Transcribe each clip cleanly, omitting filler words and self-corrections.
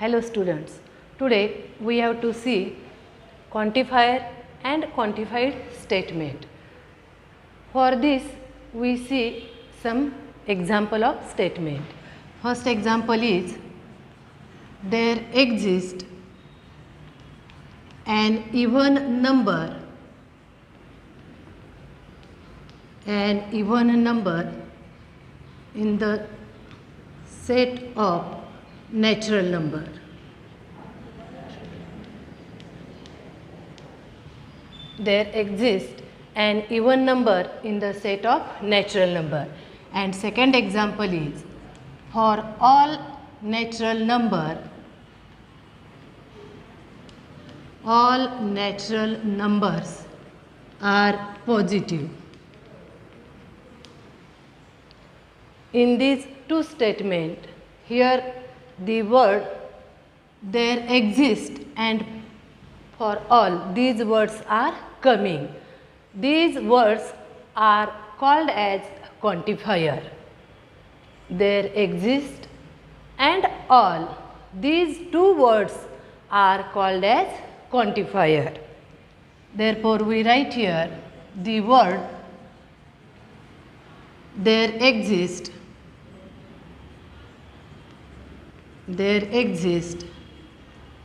Hello students, today we have to see quantifier and quantified statement. For this we see some example of statement. First example is, there exists an even number in the set of natural number. There exists an even number in the set of natural number. And second example is, for all natural numbers are positive. In these two statements, here the word there exists and for all, these words are coming. These words are called as quantifier. There exists and all, these two words are called as quantifier. Therefore, we write here the word there exists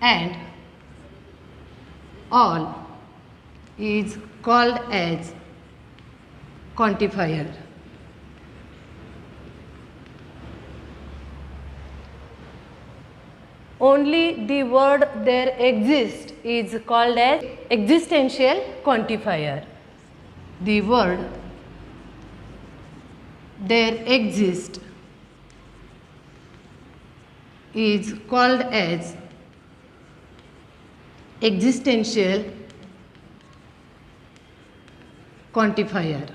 and all is called as quantifier. Only the word there exists is called as existential quantifier. The word there exists is called as existential quantifier,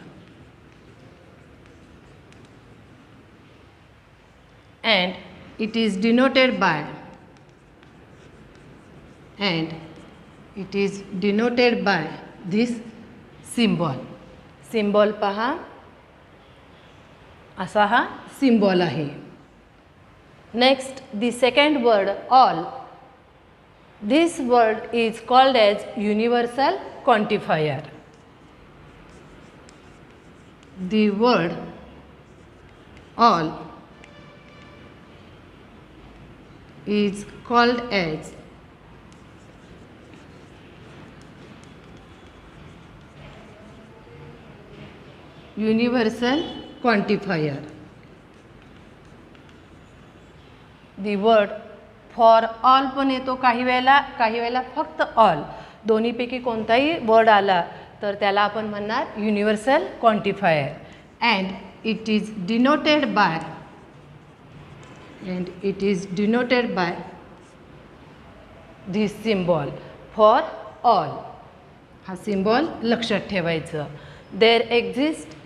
and it is denoted by this symbol. Symbol पहा, असा हा symbol आहे. Next, the second word all. This word is called as universal quantifier. The word all is called as universal quantifier. The word for all पण येतो काही वेळेला फक्त all. दोन्हीपैकी कोणताही वर्ड आला तर त्याला आपण म्हणणार universal quantifier. and it is denoted by this symbol for all. हा symbol लक्षात ठेवायचं. There exists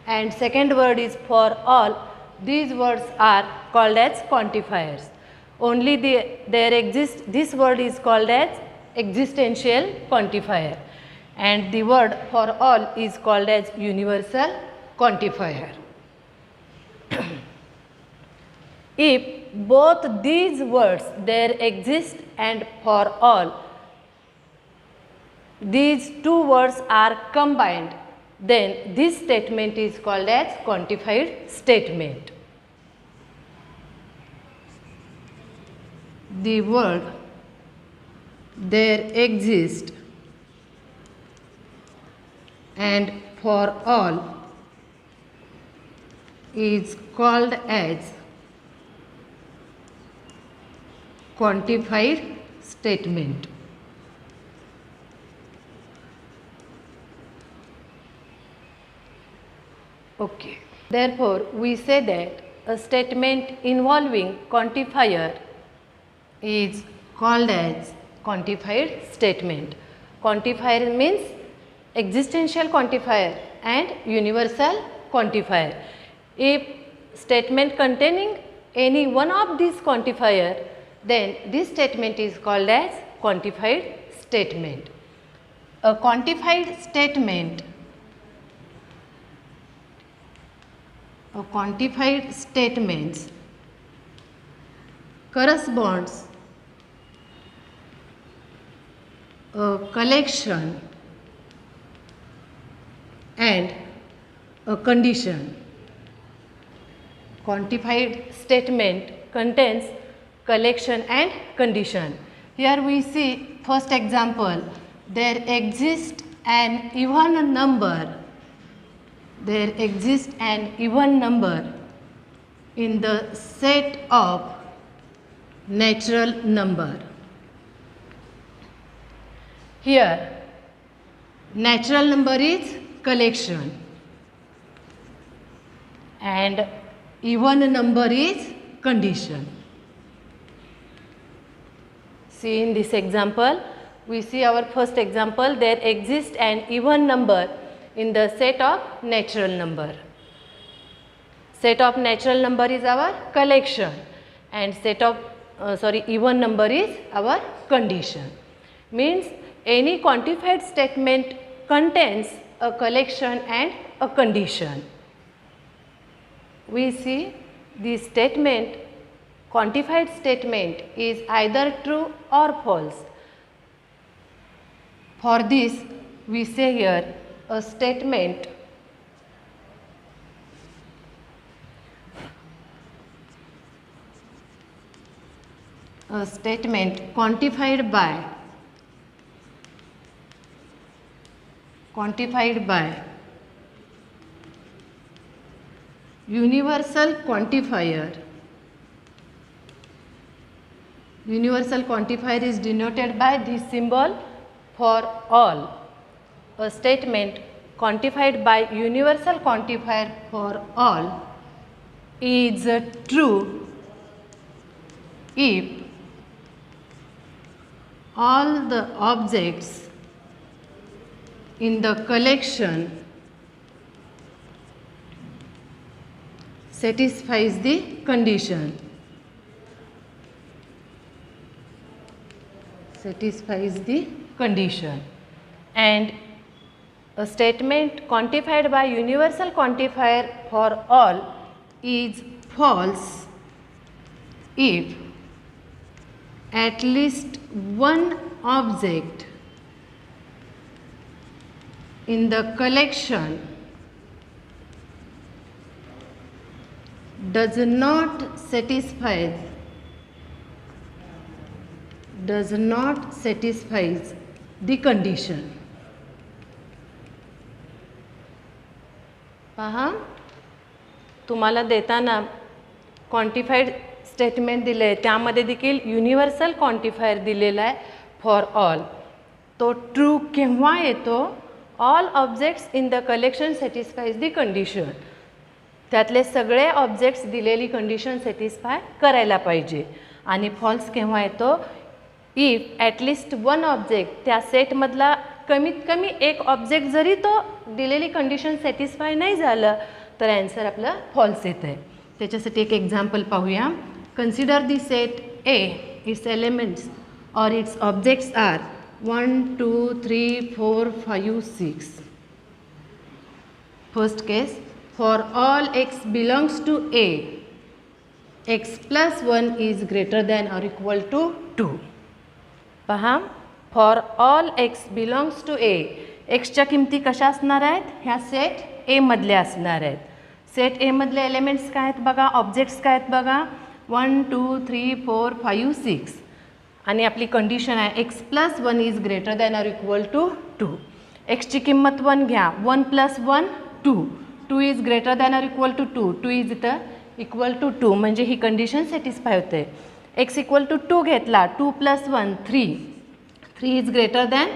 and second word is for all. These words are called as quantifiers. Only there exists, this word is called as existential quantifier, and the word for all is called as universal quantifier. If both these words there exist and for all, these two words are combined, then this statement is called as quantified statement. The word there exists and for all is called as quantified statement. Okay. Therefore, we say that a statement involving quantifier is called as quantified statement. Quantifier means existential quantifier and universal quantifier. If statement containing any one of these quantifier, then this statement is called as quantified statement. A quantified statement quantified statements corresponds a collection and a condition. Quantified statement contains collection and condition. Here we see first example. There exists an even number. There exists an even number in the set of natural number. Here natural number is collection and even number is condition. See in this example, we see our first example. There exists an even number in the set of natural number. Set of natural number is our collection and set of even number is our condition. Means any quantified statement contains a collection and a condition. We see this statement, quantified statement, is either true or false. For this we say here a statement quantified by universal quantifier. Universal quantifier is denoted by this symbol for all. A statement quantified by universal quantifier for all is true if all the objects in the collection satisfies the condition. Satisfies the condition. And a statement quantified by universal quantifier for all is false if at least one object in the collection does not satisfy the condition. पहा, तुम्हाला देताना क्वांटिफाईड statement दिले आहे, त्यामध्ये देखील universal quantifier दिलेला आहे for all. तो ट्रू केव्हा येतो? All objects in the collection satisfies the condition. त्यातले सगळे ऑब्जेक्ट्स दिलेली कंडिशन सॅटिस्फाय करायला पाहिजे. आणि फॉल्स केव्हा येतो? इफ ॲटलिस्ट वन ऑब्जेक्ट, त्या सेटमधला कमीत कमी एक ऑब्जेक्ट जरी तो दिलेली कंडिशन सॅटिस्फाय नाही झालं तर ॲन्सर आपलं फॉल्स येतं आहे. त्याच्यासाठी एक एक्झाम्पल पाहूया. Consider the set A. Its elements or its objects are 1 2 3 4 5 6. First case, for all x belongs to A, x plus 1 is greater than or equal to 2. पहा, for all x belongs to A, एक्सच्या किमती कशा असणार आहेत? ह्या set ए मधल्या असणार आहेत. सेट ए मधले एलिमेंट्स काय आहेत बघा, ऑब्जेक्ट्स काय आहेत बघा, 1 2 3 4 5 6. आणि आपली कंडिशन आहे x plus 1 is greater than or equal to 2. एक्सची किंमत 1 घ्या, 1 plus 1 2, 2 is greater than or equal to 2, 2 is इथं इक्वल टू 2, म्हणजे ही कंडिशन सॅटिस्फाय होते. x इक्वल टू 2 घेतला, 2 प्लस 1 3, 3 इज ग्रेटर दॅन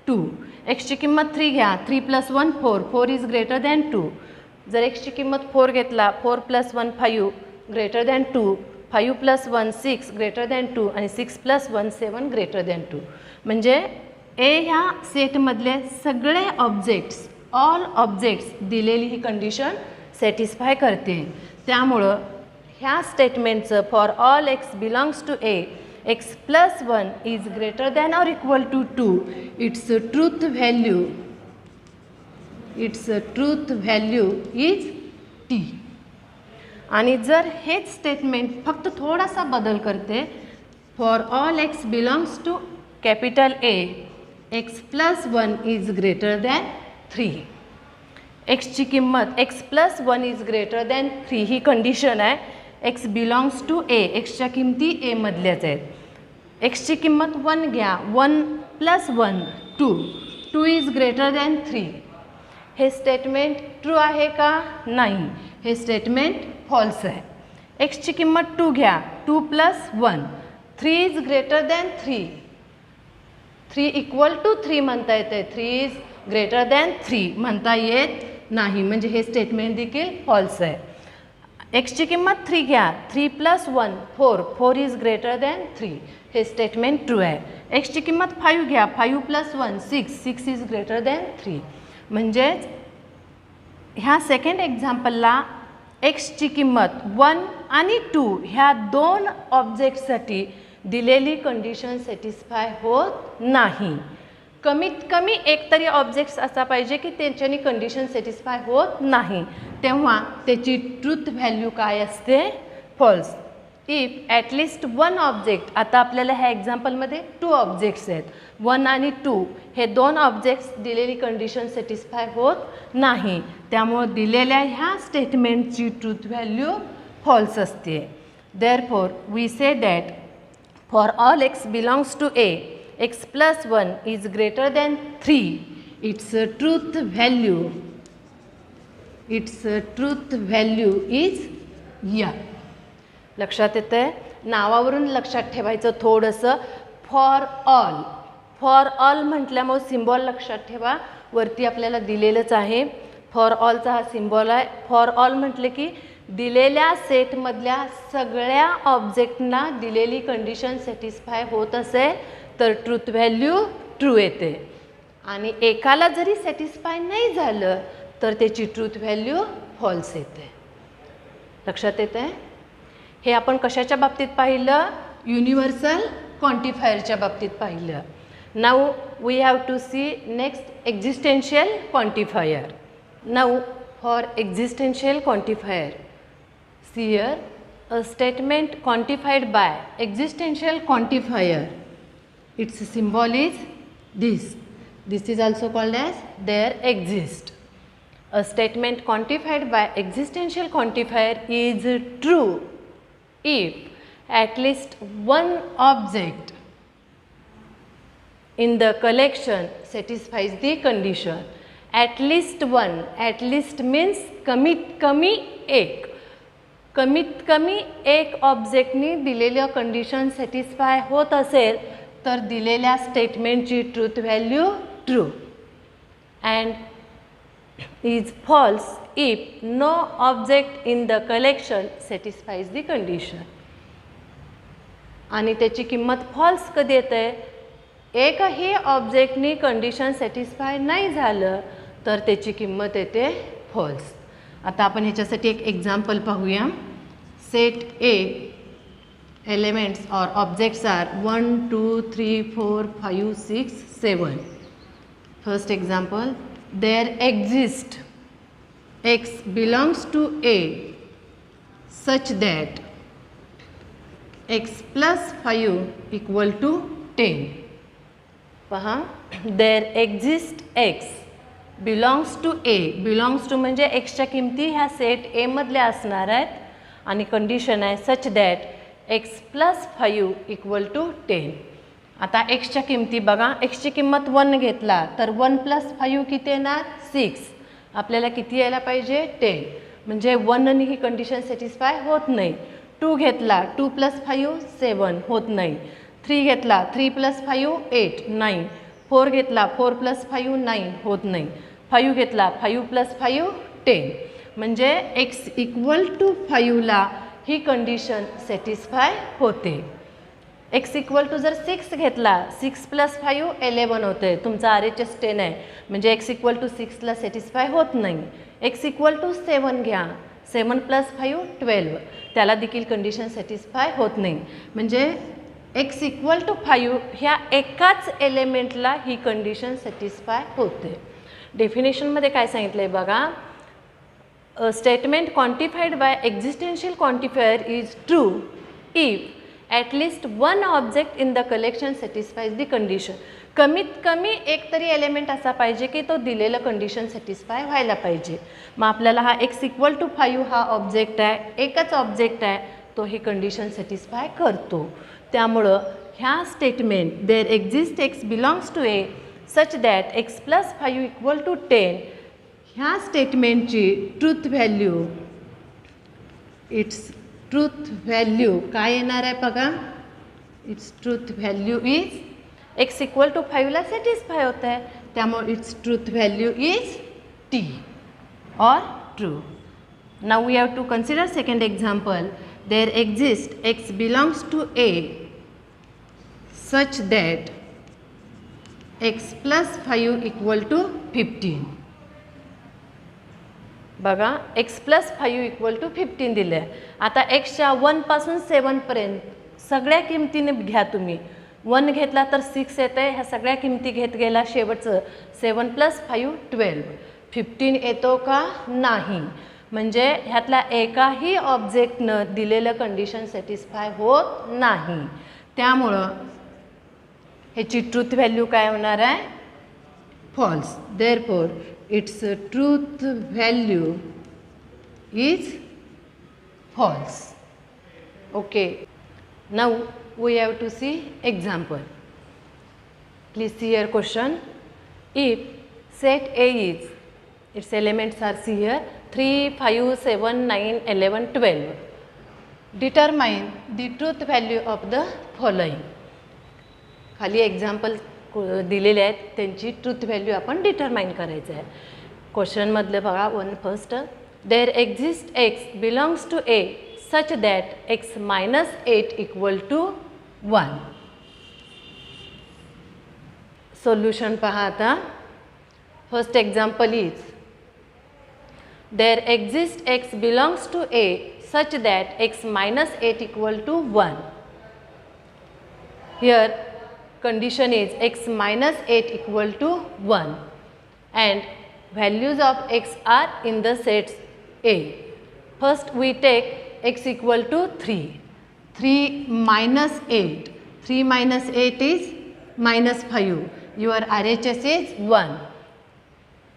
2. एक्सची किंमत 3 घ्या, 3 प्लस 1 4, 4 इज ग्रेटर दॅन 2. जर एक्सची किंमत 4 घेतला, 4 plus 1 5 greater than 2, 5 plus 1 6 greater than 2 आणि 6 प्लस 1 7 ग्रेटर दॅन 2. म्हणजे ए ह्या सेटमधले सगळे ऑब्जेक्ट्स, ऑल ऑब्जेक्ट्स दिलेली ही कंडिशन सॅटिस्फाय करते. त्यामुळं ह्या स्टेटमेंटचं for all x belongs to A, x plus 1 is greater than or equal to 2, its truth value is t. आणि जर हेच स्टेटमेंट फक्त थोडासा बदल करते, for all x belongs to capital A x plus 1 is greater than 3. एक्सची किंमत x plus 1 is greater than 3 ही कंडिशन आहे. एक्स बिलॉंग्स टू ए, एक्सच्या किमती ए मधल्याच आहेत. एक्सची किंमत 1 घ्या, 1 प्लस 1 2, 2 इज ग्रेटर दॅन 3. हे स्टेटमेंट ट्रू आहे का? नाही, हे स्टेटमेंट फॉल्स आहे. एक्सची किंमत 2 घ्या, 2 plus 1, 3 is greater than 3. 3 equal to 3 म्हणता येते, 3 इज ग्रेटर दॅन 3 म्हणता येत नाही, म्हणजे हे स्टेटमेंट देखील फॉल्स आहे. एक्सची किंमत 3 घ्या, 3 प्लस 1 4, 4 इज ग्रेटर दॅन 3. हे स्टेटमेंट ट्रू आहे. एक्सची किंमत 5 घ्या, 5 प्लस 1 6, 6 इज ग्रेटर दॅन 3. म्हणजेच ह्या सेकंड एक्झाम्पलला एक्सची किंमत 1 आणि 2 ह्या दोन ऑब्जेक्टसाठी दिलेली कंडिशन सॅटिस्फाय होत नाही. कमीत कमी एक तरी ऑब्जेक्ट्स असा पाहिजे की त्यांच्यानी कंडिशन सॅटिस्फाय होत नाही, तेव्हा त्याची ट्रूथ व्हॅल्यू काय असते? फॉल्स. इफ ॲटलिस्ट 1 ऑब्जेक्ट, आता आपल्याला ह्या एक्झाम्पलमध्ये 2 ऑब्जेक्ट्स आहेत, 1 आणि 2 हे 2 ऑब्जेक्ट्स दिलेली कंडिशन सॅटिस्फाय होत नाही, त्यामुळे दिलेल्या ह्या स्टेटमेंटची ट्रूथ व्हॅल्यू फॉल्स असते. Therefore we say that for all x belongs to A x plus 1 is greater than 3. Its truth value is yeah. लक्षात येतंय? नावावरून लक्षात ठेवायचं थोडंसं. फॉर ऑल म्हटल्यामुळे सिम्बॉल लक्षात ठेवा, वरती आपल्याला दिलेलंच आहे. फॉर ऑलचा हा सिम्बॉल आहे. फॉर ऑल म्हटलं की दिलेल्या सेटमधल्या सगळ्या ऑब्जेक्टना दिलेली कंडिशन सॅटिस्फाय होत असेल तर ट्रूथ व्हॅल्यू ट्रू येते, आणि एकाला जरी सॅटिस्फाय नाही झालं तर त्याची ट्रूथ व्हॅल्यू फॉल्स येते. लक्षात येते? हे आपण कशाच्या बाबतीत पाहिलं? युनिव्हर्सल क्वांटिफायरच्या बाबतीत पाहिलं. Now we have to see next existential quantifier. Now for existential quantifier, see here a statement quantified by existential quantifier. Its symbol is this. This is also called as there exist. A statement quantified by existential quantifier is true if at least one object in the collection satisfies the condition. At least one. At least means कमीत कमी एक. कमीत कमी एक ऑब्जेक्टनी दिलेल्या condition satisfy होत असेल तर दिलेल्या स्टेटमेंटची truth value true, and is false if no object in the collection satisfies the condition. आणि त्याची किंमत फॉल्स कधी येते? एकही ऑब्जेक्टनी कंडिशन सॅटिस्फाय नाही झालं तर त्याची किंमत येते फॉल्स. आता आपण ह्याच्यासाठी एक एक्झाम्पल पाहूया. Set A elements or objects are 1 2 3 4 5 6 7. First example, there exist x belongs to a such that x plus 5 equal to 10. पहा, there exist x belongs to a. belongs to म्हणजे x च्या किमती ह्या सेट a मधल्या असणार आहेत, आणि condition आहे such that x plus 5 equal to 10. आता एक्सच्या किमती बघा, एक्सची किंमत 1 घेतला तर 1 प्लस 5 किती येणार? 6. आपल्याला किती यायला पाहिजे? 10. म्हणजे 1 ही कंडिशन सॅटिस्फाय होत नाही. 2 घेतला, 2 प्लस 5 7 होत नाही. 3 घेतला, 3 प्लस 5 8 9. 4 घेतला, 4 प्लस 5 9 होत नाही. 5 घेतला, 5 प्लस 5 10. म्हणजे एक्स इक्वल टू 5ला ही कंडिशन सॅटिस्फाय होते. एक्स इक्वल टू जर 6 घेतला, 6 प्लस 5 11 होते. तुमचा RHS 10 आहे, म्हणजे एक्स इक्वल टू 6ला सॅटिस्फाय होत नाही. एक्स इक्वल टू 7 घ्या, 7 प्लस 5 12, त्याला देखील कंडिशन सॅटिस्फाय होत नाही. म्हणजे एक्स इक्वल टू 5 ह्या एकाच एलिमेंटला ही कंडिशन सॅटिस्फाय होते. डेफिनेशनमध्ये काय सांगितलं आहे बघा, A statement quantified by existential quantifier is true if at least one object in the collection satisfies the condition. कमीत कमी एक तरी एलिमेंट असा पाहिजे की तो दिलेलं कंडिशन सॅटिस्फाय व्हायला पाहिजे. मग आपल्याला हा x=5 हा ऑब्जेक्ट आहे, एकच ऑब्जेक्ट आहे, तो ही कंडिशन सॅटिस्फाय करतो. त्यामुळं ह्या statement there exist x belongs to a such that x+5 = 10 ह्या स्टेटमेंटची ट्रूथ व्हॅल्यू काय येणार आहे बघा. It's truth value is x=5 ला सॅटिस्फाय होत आहे, त्यामुळे its truth value is t और true. Now we have to consider second example. There exist x belongs to a such that x+5 = 15. बघा x+5 = 15 दिलं आहे. आता xच्या 1 पासून 7 पर्यंत सगळ्या किमतीने घ्या तुम्ही. 1 घेतला तर 6 येते. ह्या सगळ्या किमती घेत गेला, शेवटचं 7 + 5 12. 15 येतो का नाही. म्हणजे ह्यातला एकाही ऑब्जेक्टनं दिलेलं कंडिशन सॅटिस्फाय होत नाही. त्यामुळं ह्याची ट्रूथ व्हॅल्यू काय होणार आहे, false. Therefore its truth value is false. Okay, now we have to see example. Please see your question. If set A is, its elements are see here 3, 5, 7, 9, 11, 12. Determine the truth value of the following. खाली example दिलेले आहेत, त्यांची truth value आपण determine करायचं आहे. क्वेश्चनमधलं बघा first. There exist x belongs to a such that x-8 = 1. Solution पहा आता. First example is there exist x belongs to a such that x-8 = 1. Here condition is x-8 = 1 and values of x are in the sets A. First we take x = 3. 3 - 8. 3 - 8 is -5. Your RHS is 1.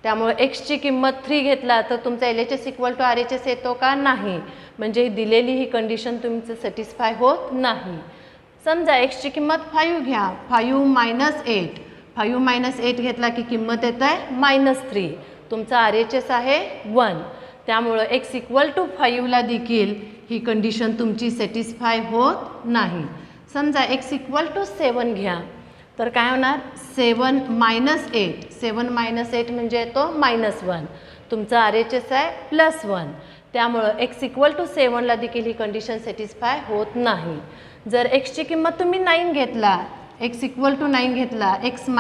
त्यामुळे एक्सची किंमत 3 घेतला तर तुमचा LHS = RHS येतो का नाही. म्हणजे दिलेली ही कंडिशन तुमचं सॅटिस्फाय होत नाही. समजा एक्सची किंमत 5 घ्या. 5 - 8. 5 - 8 घेतला की किंमत येत आहे -3. तुमचा RHS आहे 1. त्यामुळं x=5 ला देखील ही कंडिशन तुमची सॅटिस्फाय होत नाही. समजा x = 7 घ्या तर काय होणार. 7 - 8. 7 - 8 म्हणजे येतो -1. तुमचा RHS आहे +1. त्यामुळं x = 7 ला देखील ही कंडिशन सॅटिस्फाय होत नाही. जर xची किंमत तुम्ही 9 घेतला, x = 9 घेतला, x -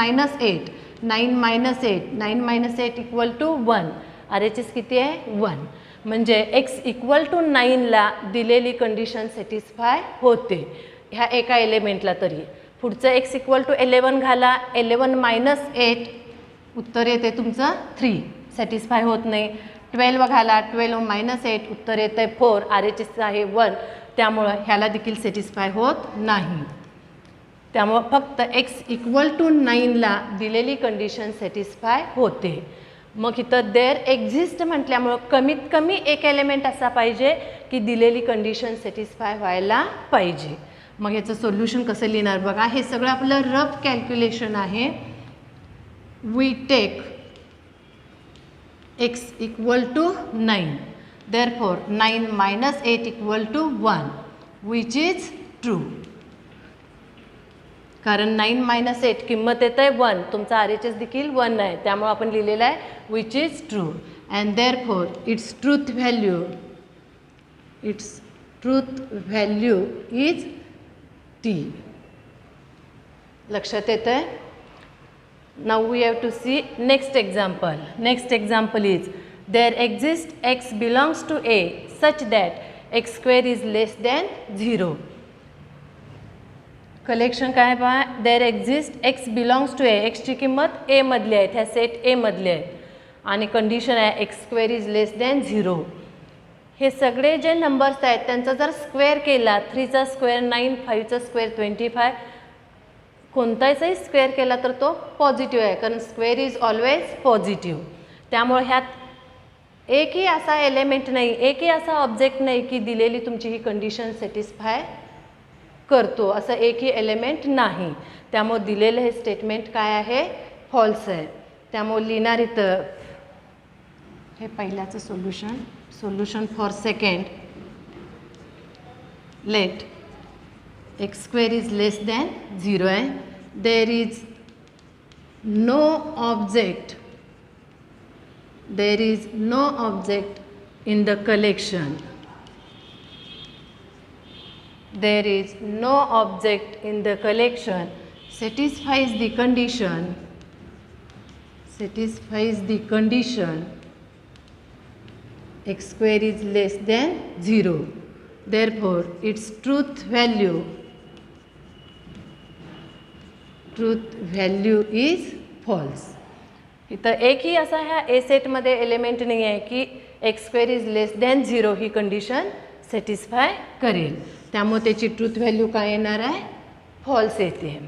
8. 9 - 8. 9 - 8 = 1. RHS किती आहे 1. म्हणजे x = 9 ला दिलेली कंडिशन सॅटिस्फाय होते ह्या एका एलिमेंटला तरी. पुढचं x = 11 घाला. 11 - 8 उत्तर येते तुमचं 3. सॅटिस्फाय होत नाही. 12 घाला. 12 - 8 उत्तर येते 4. RHS आहे 1. त्यामुळं ह्याला देखील सॅटिस्फाय होत नाही. त्यामुळं फक्त x = 9 ला दिलेली कंडिशन सॅटिस्फाय होते. मग इथं देअर एक्झिस्ट म्हटल्यामुळं कमीत कमी एक एलिमेंट असा पाहिजे की दिलेली कंडिशन सॅटिस्फाय व्हायला पाहिजे. मग ह्याचं सोल्युशन कसं लिहिणार बघा. हे सगळं आपलं रफ कॅल्क्युलेशन आहे. We take x = 9. Therefore 9 - 8 = 1 which is true. कारण 9 - 8 किंमत येत आहे 1. तुमचा RHS देखील 1 आहे. त्यामुळे आपण लिहिलेलं आहे which is true. And therefore its truth value is t. लक्षात येतं आहे. Now we have to see next example. Next example is there exist x belongs to a such that x² is less than 0. Collection काय पहा. There exist x belongs to a. एक्सची किंमत a मधली आहे, ह्या सेट A मधले आहेत आणि कंडिशन आहे x² इज लेस दॅन 0. हे सगळे जे नंबर्स आहेत त्यांचा जर स्क्वेअर केला 3चा स्क्वेअर 9, 5चा स्क्वेअर 25, कोणताही स्क्वेअर केला तर तो पॉझिटिव्ह आहे, कारण स्क्वेअर इज ऑलवेज पॉझिटिव्ह. त्यामुळे ह्यात एकही असा एलिमेंट नाही, एकही असा ऑब्जेक्ट नाही की दिलेली तुमची ही कंडिशन सॅटिस्फाय करतो, असं एकही एलिमेंट नाही. त्यामुळे दिलेलं हे स्टेटमेंट काय आहे, फॉल्स आहे. त्यामुळे लिहिणार इथं हे पहिल्याचं solution for second, let x square is less than 0 आहे. There is no object in the collection. There is no object in the collection satisfies the condition x square is less than 0. Therefore its truth value is false. इथं एकही असा ह्या ए सेटमध्ये element नाही आहे की x square is less than 0 he condition satisfy करेल. त्यामुळे त्याची ट्रूथ व्हॅल्यू काय येणार आहे, फॉल्स येते.